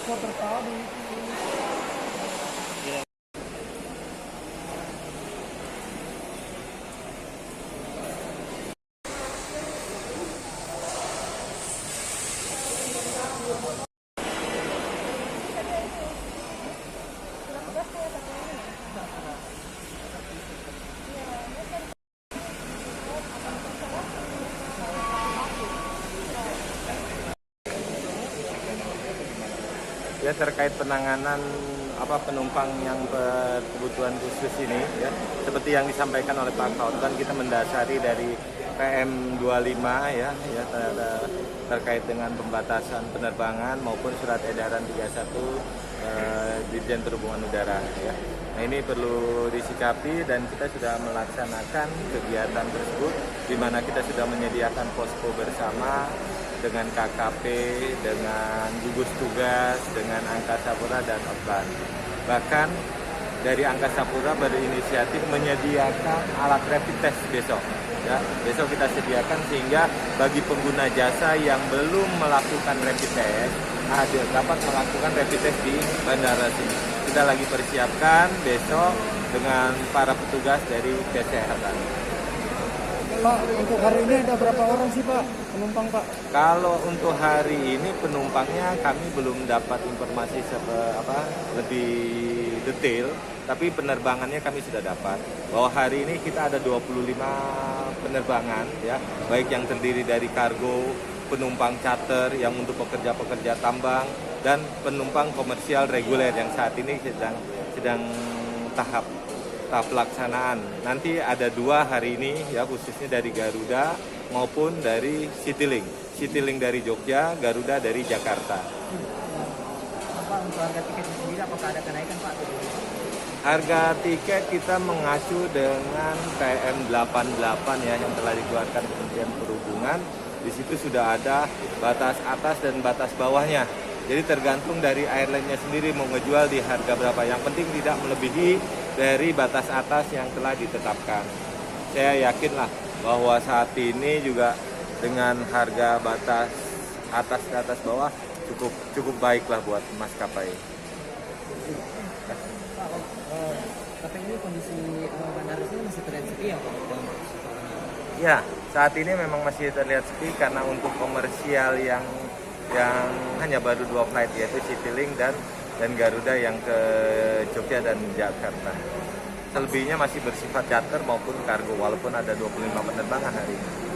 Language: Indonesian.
supporter tadi. Ya, terkait penanganan penumpang yang berkebutuhan khusus ini ya, seperti yang disampaikan oleh Pak Kautan, kita mendasari dari PM25 ya terkait dengan pembatasan penerbangan maupun surat edaran 31 Dirjen Perhubungan Udara ya. Nah, ini perlu disikapi dan kita sudah melaksanakan kegiatan tersebut di mana kita sudah menyediakan posko bersama dengan KKP, dengan gugus tugas, dengan Angkasa Pura dan Otlan. Bahkan dari Angkasa Pura berinisiatif menyediakan alat rapid test besok. Ya, besok kita sediakan sehingga bagi pengguna jasa yang belum melakukan rapid test dapat melakukan rapid test di bandara sini. Kita lagi persiapkan besok dengan para petugas dari kesehatan. Pak, untuk hari ini ada berapa orang sih Pak penumpang Pak? Kalau untuk hari ini penumpangnya kami belum dapat informasi lebih detail, tapi penerbangannya kami sudah dapat. Bahwa hari ini kita ada 25 penerbangan ya, baik yang terdiri dari kargo, penumpang charter yang untuk pekerja-pekerja tambang dan penumpang komersial reguler yang saat ini sedang tahap pelaksanaan. Nanti ada 2 hari ini ya, khususnya dari Garuda maupun dari Citylink. Citylink dari Jogja, Garuda dari Jakarta. Pak, untuk harga tiket sendiri apakah ada kenaikan Pak? Harga tiket kita mengacu dengan PM88 ya yang telah dikeluarkan Kementerian Perhubungan. Di situ sudah ada batas atas dan batas bawahnya. Jadi tergantung dari airline-nya sendiri mau ngejual di harga berapa. Yang penting tidak melebihi dari batas atas yang telah ditetapkan. Saya yakinlah bahwa saat ini juga dengan harga batas atas ke atas bawah cukup baiklah buat maskapai. Tapi ini kondisi bandara ini masih terlihat sepi ya Pak? Ya, saat ini memang masih terlihat sepi karena untuk komersial yang hanya baru 2 flight yaitu Citylink dan Garuda yang ke Jogja dan Jakarta. Selebihnya masih bersifat charter maupun kargo walaupun ada 25 penerbangan hari ini.